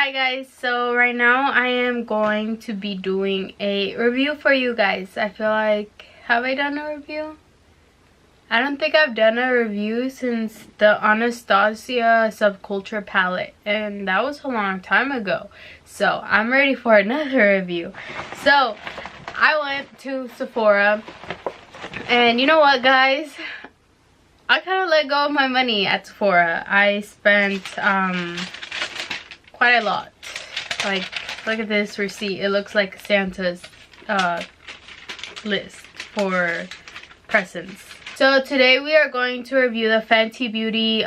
Hi guys, so right now I am going to be doing a review for you guys. I feel like, have I done a review? I don't think I've done a review since the Anastasia Subculture palette, and that was a long time ago. So I'm ready for another review. So I went to Sephora, and you know what guys? I kind of let go of my money at Sephora. I spent quite a lot. Like, look at this receipt. It looks like Santa's list for presents. So today we are going to review the Fenty Beauty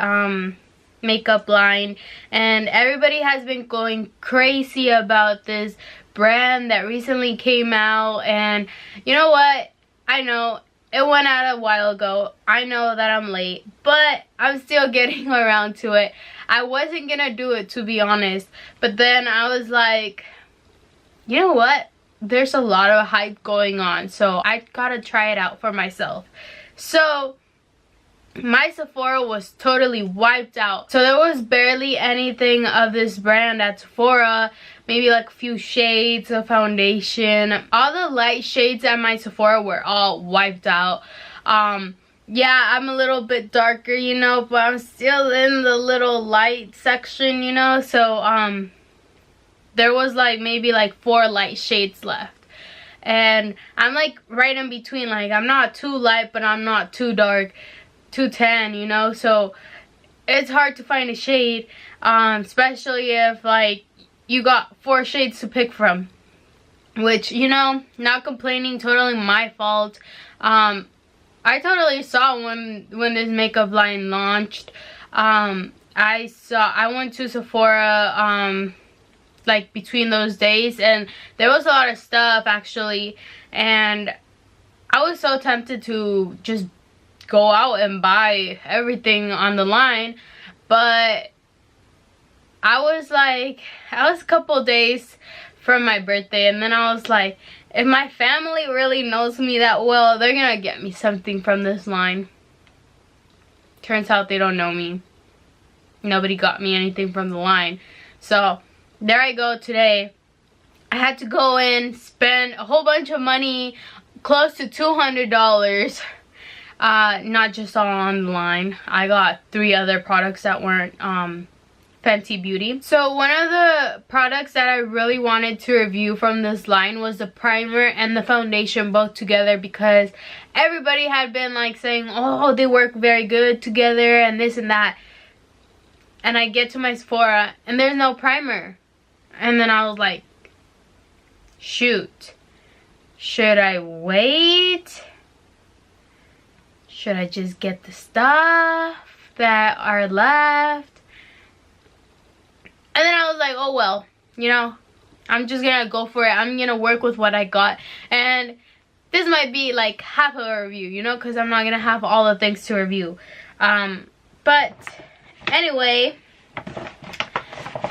makeup line, and everybody has been going crazy about this brand that recently came out. And you know what? I know it went out a while ago. I know that I'm late, but I'm still getting around to it. I wasn't gonna do it, to be honest, but then I was like, you know what? There's a lot of hype going on, so I gotta try it out for myself. So my Sephora was totally wiped out. So there was barely anything of this brand at Sephora. Maybe like a few shades of foundation. All the light shades at my Sephora were all wiped out. Yeah, I'm a little bit darker, you know, but I'm still in the little light section, you know. So there was like maybe like 4 light shades left. And I'm like right in between. Like, I'm not too light, but I'm not too dark, too tan, you know. So it's hard to find a shade, especially if like you got 4 shades to pick from, which, you know, not complaining, totally my fault. I totally saw when this makeup line launched. I went to Sephora like between those days, and there was a lot of stuff actually, and I was so tempted to just go out and buy everything on the line, but I was a couple days from my birthday, and then I was like, if my family really knows me that well, they're gonna get me something from this line. Turns out they don't know me. Nobody got me anything from the line. So there I go today. I had to go in, spend a whole bunch of money, close to $200. Not just all on the line. I got 3 other products that weren't Fenty Beauty. So one of the products that I really wanted to review from this line was the primer and the foundation both together, because everybody had been like saying, oh, they work very good together and this and that. And I get to my Sephora and there's no primer. And then I was like, shoot, should I wait? Should I just get the stuff that are left? And then I was like, oh well, you know, I'm just gonna go for it. I'm gonna work with what I got. And this might be like half of a review, you know, because I'm not gonna have all the things to review. But anyway,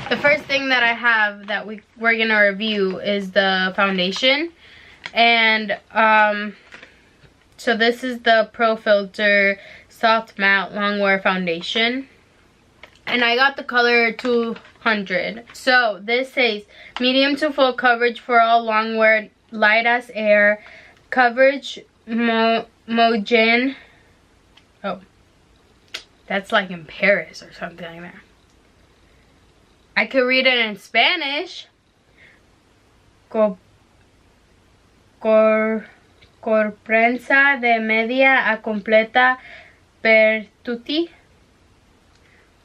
the first thing that I have that we're gonna review is the foundation. And so this is the Pro Filter Soft Matte Longwear Foundation. And I got the color 200. So this says medium to full coverage for all longwear, light as air, coverage Mogen. Oh, that's like in Paris or something like that. I could read it in Spanish. Corprensa de media a completa per tutti.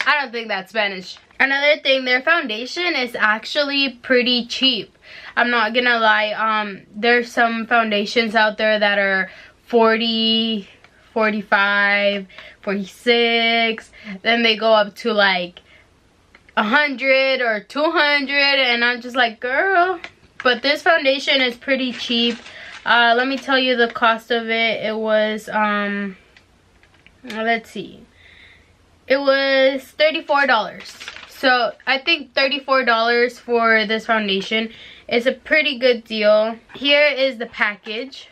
I don't think that's Spanish. Another thing, their foundation is actually pretty cheap. I'm not gonna lie. There's some foundations out there that are 40, 45, 46. Then they go up to like 100 or 200, and I'm just like, girl. But this foundation is pretty cheap. Let me tell you the cost of it. It was let's see. It was $34. So I think $34 for this foundation is a pretty good deal. Here is the package.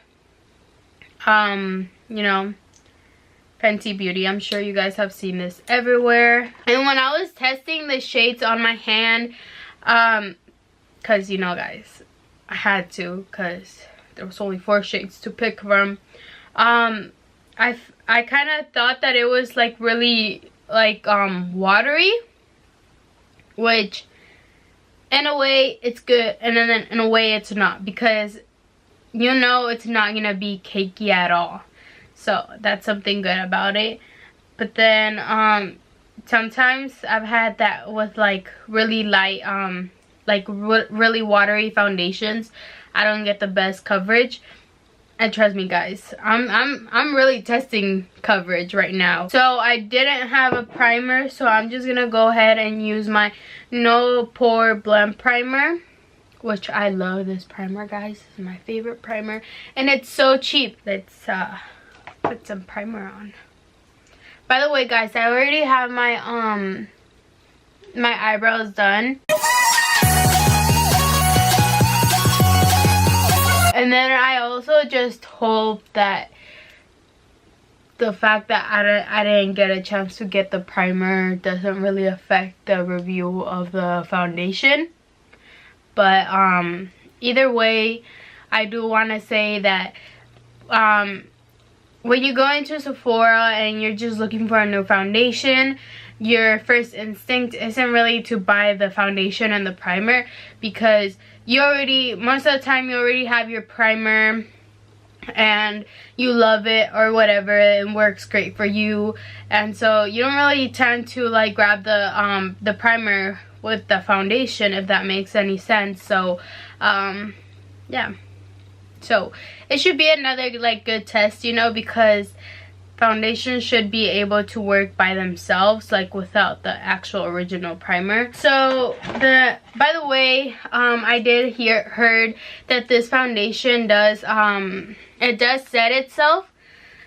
You know, Fenty Beauty. I'm sure you guys have seen this everywhere. And when I was testing the shades on my hand, Because, you know, guys, I had to, because there was only 4 shades to pick from. I kind of thought that it was like really like watery, which in a way it's good, and then in a way it's not, because you know it's not gonna be cakey at all. So that's something good about it. But then sometimes I've had that with like really light really watery foundations. I don't get the best coverage. And trust me, guys, I'm really testing coverage right now. So I didn't have a primer, so I'm just gonna go ahead and use my No Pore Blend Primer, which I love this primer, guys. This is my favorite primer, and it's so cheap. Let's put some primer on. By the way, guys, I already have my my eyebrows done. And then I also just hope that the fact that I didn't get a chance to get the primer doesn't really affect the review of the foundation. But either way, I do want to say that when you go into Sephora and you're just looking for a new foundation, your first instinct isn't really to buy the foundation and the primer, because you already, most of the time, you already have your primer and you love it or whatever, it works great for you, and so you don't really tend to like grab the primer with the foundation, if that makes any sense. So yeah, so it should be another like good test, you know, because foundations should be able to work by themselves, like without the actual original primer. So by the way, I did heard that this foundation does it does set itself.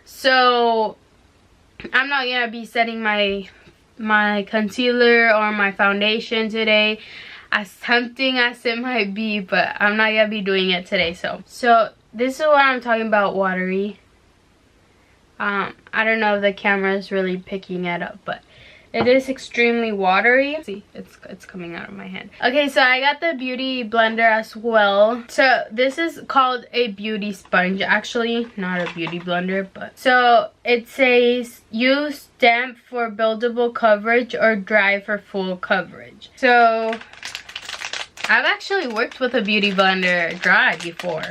So I'm not gonna be setting my concealer or my foundation today, as tempting as it might be, but I'm not gonna be doing it today. So this is what I'm talking about, watery. I don't know if the camera is really picking it up, but it is extremely watery. See, it's coming out of my hand. Okay, so I got the beauty blender as well. So this is called a beauty sponge, actually, not a beauty blender, but so it says use damp for buildable coverage or dry for full coverage. So I've actually worked with a beauty blender dry before.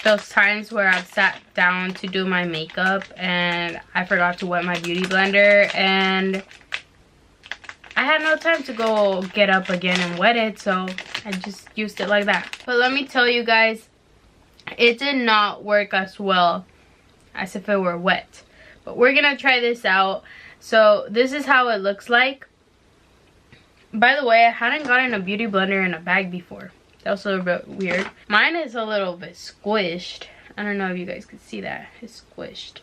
Those times where I've sat down to do my makeup and I forgot to wet my beauty blender, and I had no time to go get up again and wet it, so I just used it like that. But let me tell you guys, it did not work as well as if it were wet. But we're gonna try this out. So this is how it looks like. By the way, I hadn't gotten a beauty blender in a bag before. That was a little bit weird. Mine is a little bit squished. I don't know if you guys can see that. It's squished.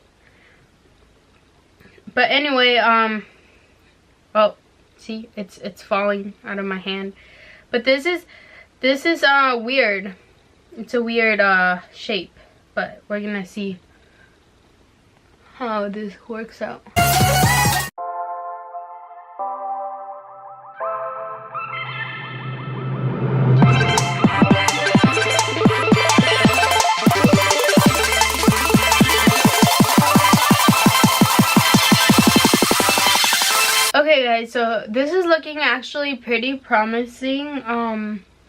But anyway, well, see, it's falling out of my hand. But this is weird. It's a weird shape. But we're gonna see how this works out. Okay guys, so this is looking actually pretty promising.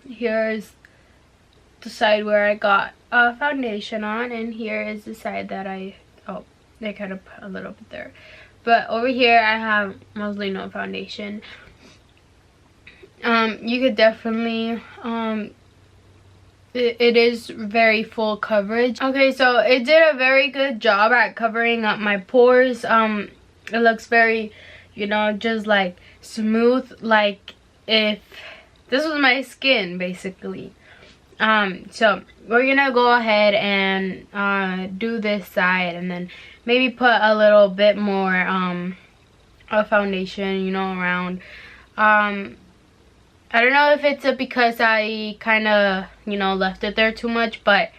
Here's the side where I got a foundation on, and here is the side that they kind of put a little bit there. But over here I have mostly no foundation. You could definitely, it is very full coverage. Okay, so it did a very good job at covering up my pores. It looks very, you know, just like smooth, like if this was my skin basically. So we're gonna go ahead and do this side, and then maybe put a little bit more of foundation, you know, around. I don't know if it's because I kind of, you know, left it there too much, but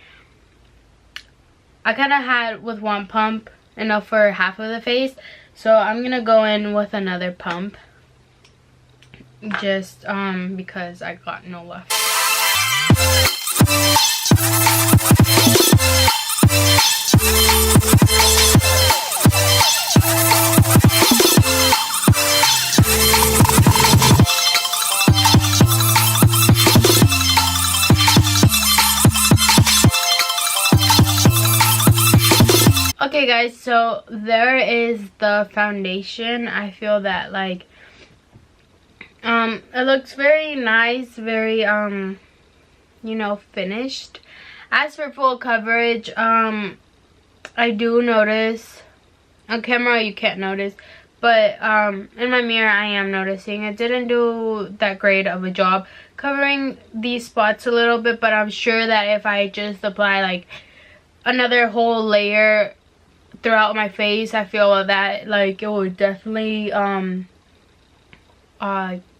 I kind of had with one pump enough for half of the face. So I'm gonna go in with another pump just because I got no left. Okay guys, so there is the foundation. I feel that like it looks very nice, very you know, finished. As for full coverage, I do notice on camera you can't notice, but in my mirror I am noticing it didn't do that great of a job covering these spots a little bit, but I'm sure that if I just apply like another whole layer throughout my face, I feel that like it would definitely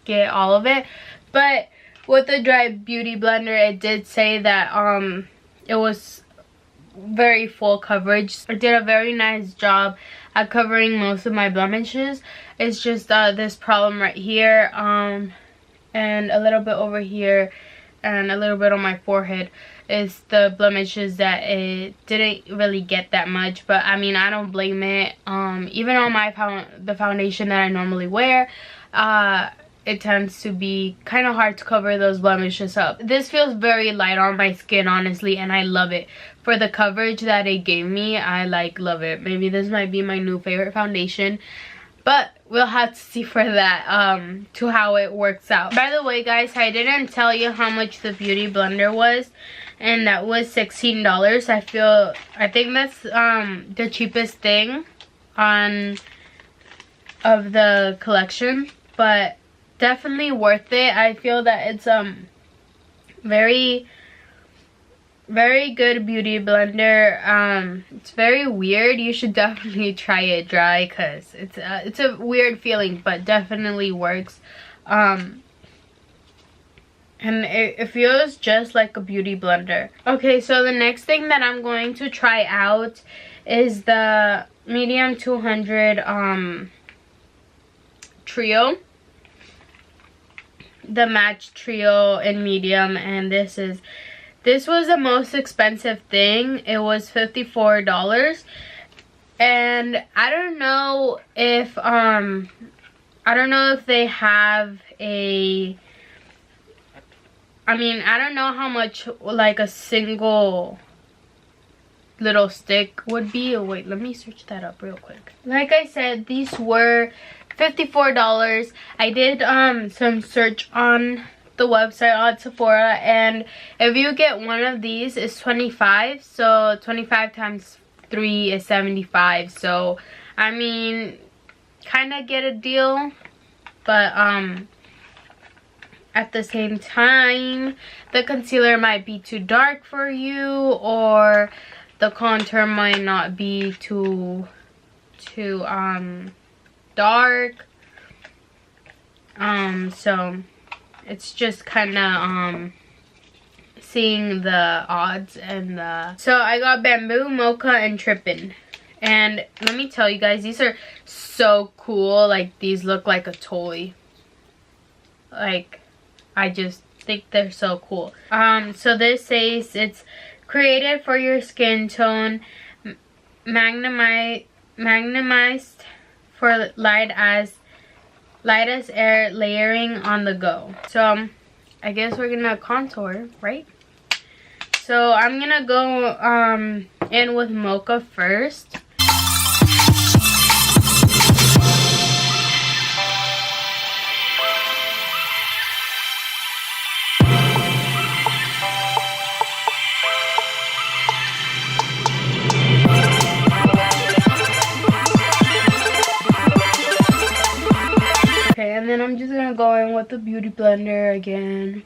get all of it. But with the dry beauty blender, it did say that it was very full coverage. It did a very nice job at covering most of my blemishes. It's just this problem right here, and a little bit over here, and a little bit on my forehead is the blemishes that it didn't really get that much. But I mean, I don't blame it. Even on the foundation that I normally wear, it tends to be kind of hard to cover those blemishes up. This feels very light on my skin, honestly, and I love it. For the coverage that it gave me, I like love it. Maybe this might be my new favorite foundation, but we'll have to see for that, to how it works out. By the way guys, I didn't tell you how much the beauty blender was, and that was $16. I think that's the cheapest thing of the collection, but definitely worth it. I feel that it's very good beauty blender. It's very weird. You should definitely try it dry because it's a weird feeling, but definitely works. And it feels just like a beauty blender. Okay, so the next thing that I'm going to try out is the medium 200 trio, the match trio in medium. And this was the most expensive thing. It was $54, and I don't know if they have a, I mean, I don't know how much like a single little stick would be. Oh wait, let me search that up real quick. Like I said, these were $54. I did some search on the website on Sephora, and if you get one of these, it's $25. So 25 times 3 is 75. So I mean, kind of get a deal, but at the same time, the concealer might be too dark for you, or the contour might not be too dark. So it's just kind of seeing the odds and so I got Bamboo, Mocha, and Trippin'. And let me tell you guys, these are so cool. Like, these look like a toy. Like, I just think they're so cool. So this says it's created for your skin tone, magnetized for light as air, layering on the go. So I guess we're gonna contour, right? So I'm gonna go in with Mocha first. And then I'm just gonna go in with the beauty blender again.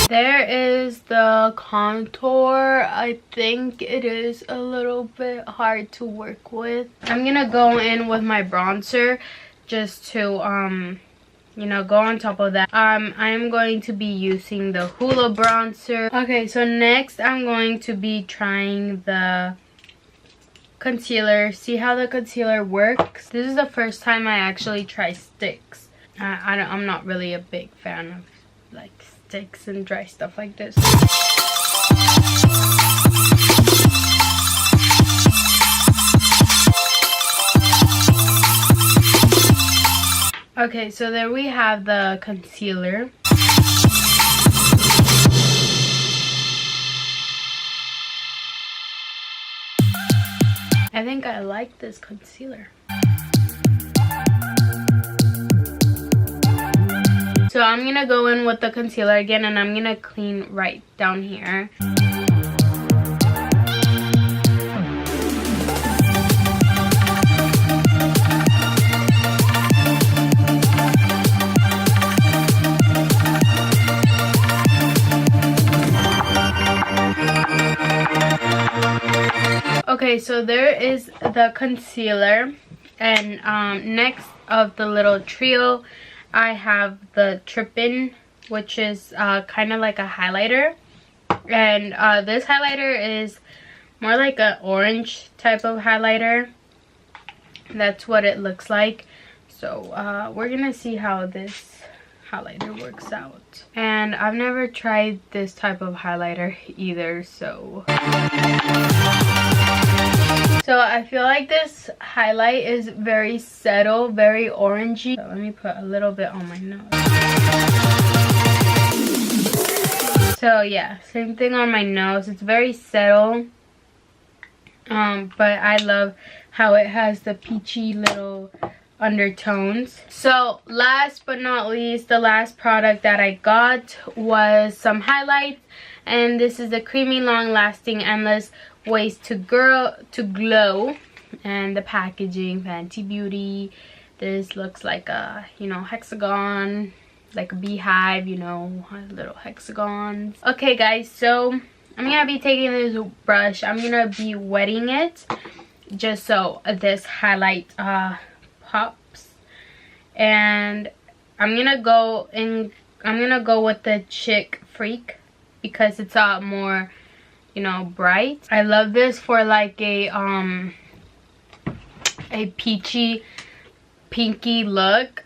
There is the contour. I think it is a little bit hard to work with. I'm gonna go in with my bronzer just to you know, go on top of that. I'm going to be using the Hoola bronzer. Okay, so next I'm going to be trying the concealer. See how the concealer works. This is the first time I actually try sticks. I'm not really a big fan of like sticks and dry stuff like this. Okay, so there we have the concealer. I think I like this concealer. So I'm gonna go in with the concealer again, and I'm gonna clean right down here. Okay, so there is the concealer, and next of the little trio I have the Trippin', which is kind of like a highlighter, and this highlighter is more like an orange type of highlighter. That's what it looks like. So we're gonna see how this highlighter works out, and I've never tried this type of highlighter either, so I feel like this highlight is very subtle, very orangey. So let me put a little bit on my nose. So yeah, same thing on my nose. It's very subtle, but I love how it has the peachy little undertones. So last but not least, the last product that I got was some highlights, and this is the Creamy Long Lasting Endless Ways to Glow, and the packaging, Fenty Beauty. This looks like a, you know, hexagon, like a beehive, you know, little hexagons. Okay guys, so I'm gonna be taking this brush, I'm gonna be wetting it just so this highlight pops, and I'm gonna go with the Chick Freak because it's more, you know, bright. I love this for like a peachy pinky look.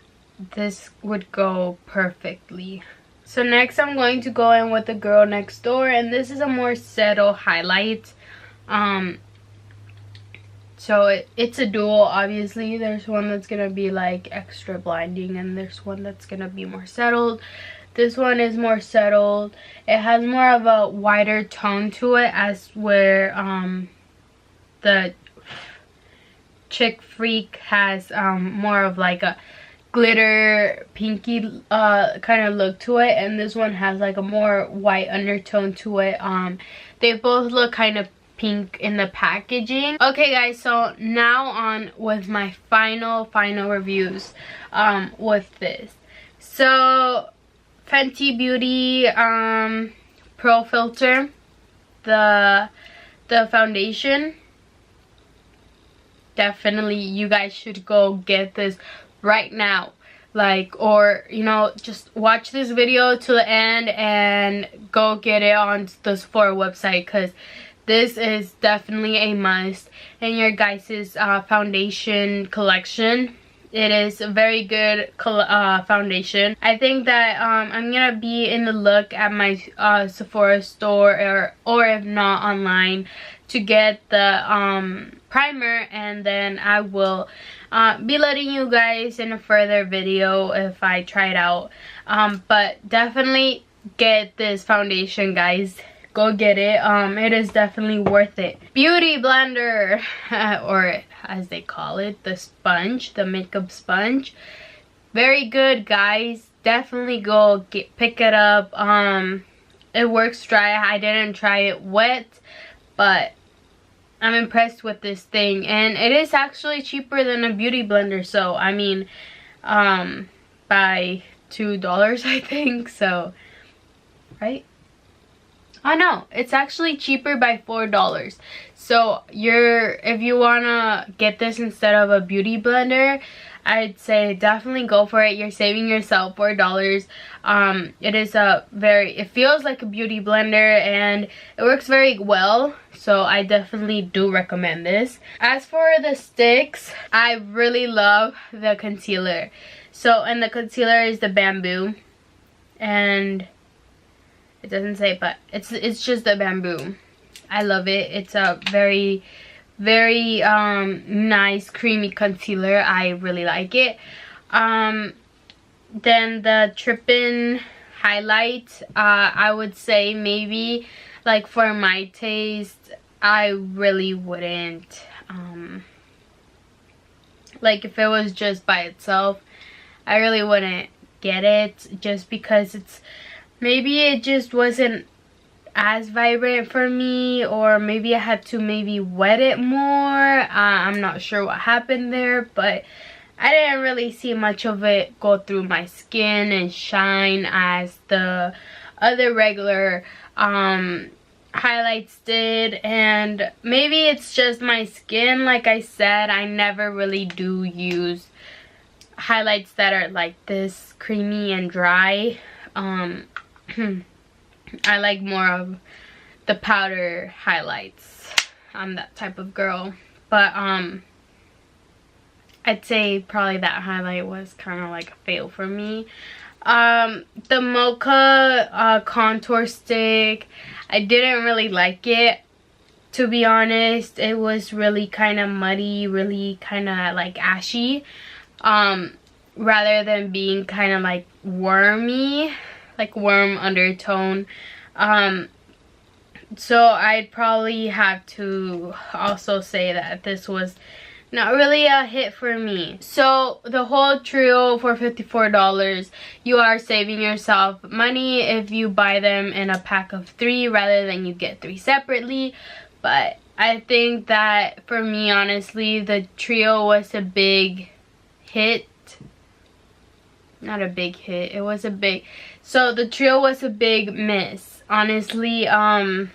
This would go perfectly. So next I'm going to go in with the Girl Next Door, and this is a more subtle highlight. So it's a dual, obviously. There's one that's gonna be like extra blinding, and there's one that's gonna be more settled. This one is more settled. It has more of a wider tone to it, as where the Chick Freak has more of like a glitter pinky kind of look to it, and this one has like a more white undertone to it. They both look kind of pink in the packaging. Okay guys, so now on with my final reviews with this. So Fenty Beauty Pro Filter, the foundation. Definitely you guys should go get this right now, like, or you know, just watch this video to the end and go get it on the Sephora website, because this is definitely a must in your guys's foundation collection. It is a very good foundation. I think that I'm gonna be in the look at my Sephora store, or if not online, to get the primer, and then I will be letting you guys in a further video if I try it out. But definitely get this foundation, guys. Go get it. It is definitely worth it. Beauty blender, or as they call it, the sponge, the makeup sponge. Very good, guys. Definitely go pick it up. It works dry. I didn't try it wet, but I'm impressed with this thing, and it is actually cheaper than a beauty blender. So I mean, by $2 I think. So right, Oh no, it's actually cheaper by $4. So if you wanna get this instead of a beauty blender, I'd say definitely go for it. You're saving yourself $4. It feels like a beauty blender and it works very well. So I definitely do recommend this. As for the sticks, I really love the concealer. And the concealer is the bamboo, and it doesn't say, but it's just the bamboo. I love it. It's a very nice creamy concealer. I really like it. Then the Trippin highlight, I would say maybe, like, for my taste, I really wouldn't, like, if it was just by itself, I really wouldn't get it, just because maybe it just wasn't as vibrant for me, or maybe I had to wet it more. I'm not sure what happened there, but I didn't really see much of it go through my skin and shine as the other regular highlights did. And maybe it's just my skin. Like I said, I never really do use highlights that are like this creamy and dry. I like more of the powder highlights. I'm that type of girl. But I'd say probably that highlight was kind of like a fail for me. The Mocha contour stick, I didn't really like it, to be honest. It was really kind of muddy, really kind of like ashy, rather than being kind of like wormy, like worm undertone. So I'd probably have to also say that this was not really a hit for me. So the whole trio for $54, you are saving yourself money if you buy them in a pack of 3 rather than you get 3 separately. But I think that for me, honestly, the trio was a big hit. Not a big hit, it was a big, so the trio was a big miss, honestly. I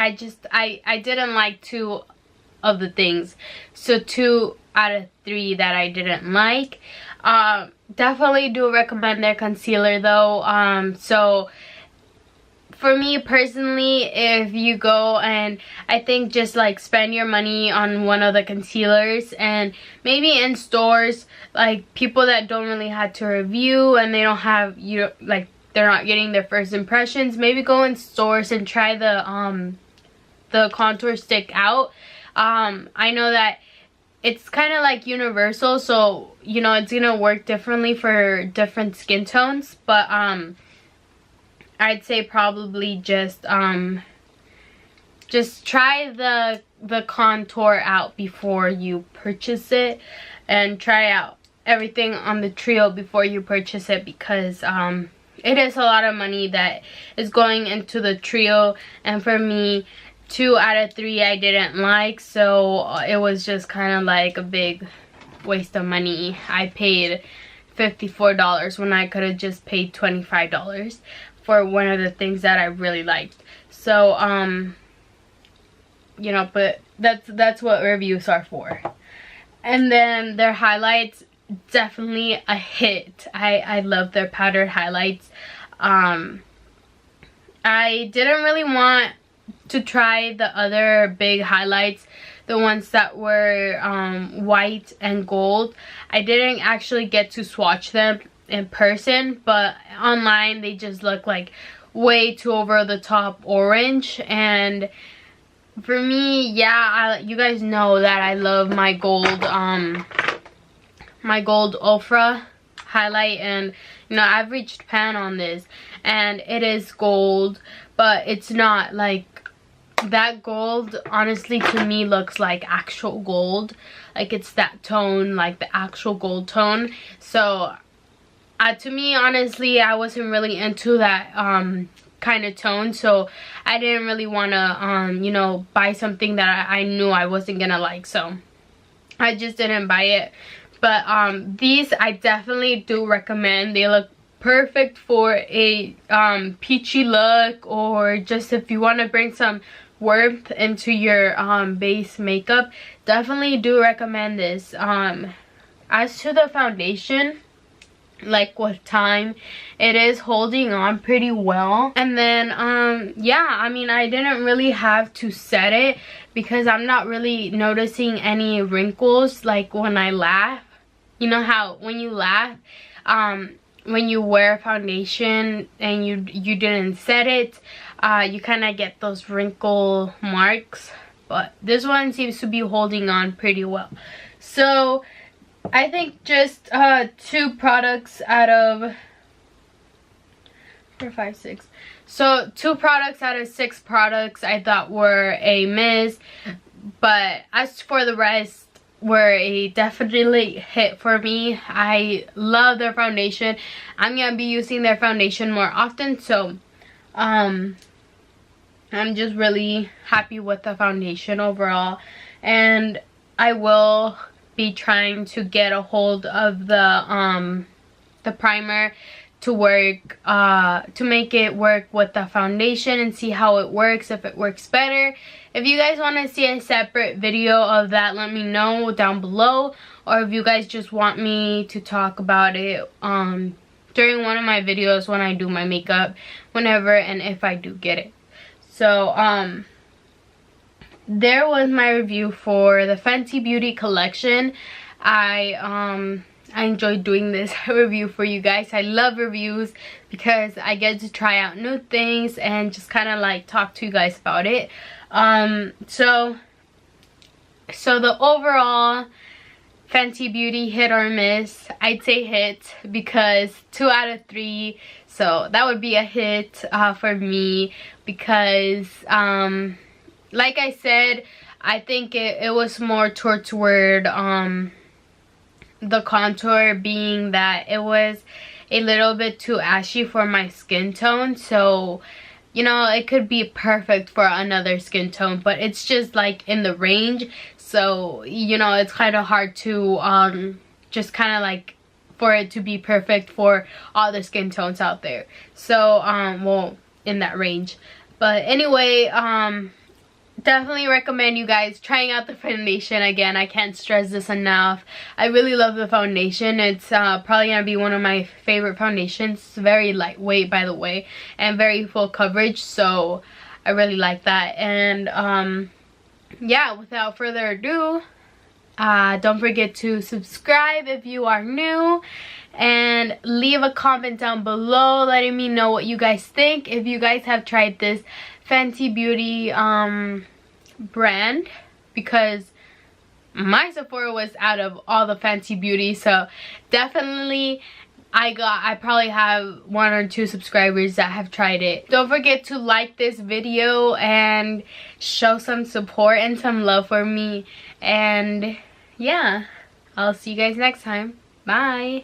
didn't like 2 of the things, so 2 out of 3 that I didn't like. Definitely do recommend their concealer though. So for me personally, if you go and I think just like spend your money on one of the concealers, and maybe in stores, like people that don't really have to review and they don't have, like they're not getting their first impressions, maybe go in stores and try the contour stick out. I know that it's kind of like universal, so it's gonna work differently for different skin tones, but I'd say probably just try the contour out before you purchase it, and try out everything on the trio before you purchase it, because it is a lot of money that is going into the trio, and for me, 2 out of 3 I didn't like, so it was just kind of like a big waste of money. I paid $54 when I could have just paid $25 for one of the things that I really liked. So but that's what reviews are for. And then their highlights, definitely a hit. I love their powdered highlights. I didn't really want to try the other big highlights, the ones that were white and gold. I didn't actually get to swatch them in person, but online they just look like way too over the top orange. And for me, yeah, you guys know that I love my gold ultra highlight, and I've reached pan on this and it is gold, but it's not like that gold. Honestly, to me looks like actual gold, like it's that tone, like the actual gold tone. So to me, honestly, I wasn't really into that kind of tone, so I didn't really want to buy something that I knew I wasn't gonna like, so I just didn't buy it. But these I definitely do recommend. They look perfect for a peachy look, or just if you want to bring some warmth into your base makeup. Definitely do recommend this. As to the foundation, like with time, it is holding on pretty well. And then yeah, I mean, I didn't really have to set it because I'm not really noticing any wrinkles like when I laugh. You know how when you laugh, when you wear foundation and you didn't set it, you kind of get those wrinkle marks. But this one seems to be holding on pretty well. So I think just 2 products out of 4, 5, 6. So 2 products out of 6 products I thought were a miss, but as for the rest, were a definitely hit for me. I love their foundation. I'm gonna be using their foundation more often, so I'm just really happy with the foundation overall. And I will be trying to get a hold of the primer to work to make it work with the foundation and see how it works, if it works better. If you guys want to see a separate video of that, let me know down below, or if you guys just want me to talk about it during one of my videos when I do my makeup, whenever and if I do get it. So there was my review for the Fenty Beauty collection. I enjoyed doing this review for you guys. I love reviews because I get to try out new things and just kind of like talk to you guys about it. So the overall Fenty Beauty hit or miss, I'd say hit because 2 out of 3. So that would be a hit for me because like I said, I think it was more toward the contour, being that it was a little bit too ashy for my skin tone. So, you know, it could be perfect for another skin tone, but it's just like in the range. So, you know, it's kind of hard to just kind of like for it to be perfect for all the skin tones out there. So, well, in that range. But anyway, definitely recommend you guys trying out the foundation. Again, I can't stress this enough. I really love the foundation. It's probably gonna be one of my favorite foundations. It's very lightweight, by the way, and very full coverage, so I really like that. And yeah, without further ado, don't forget to subscribe if you are new, and leave a comment down below letting me know what you guys think. If you guys have tried this Fenty Beauty brand, because my Sephora was out of all the Fenty Beauty, so definitely I probably have 1 or 2 subscribers that have tried it. Don't forget to like this video and show some support and some love for me. And yeah, I'll see you guys next time. Bye.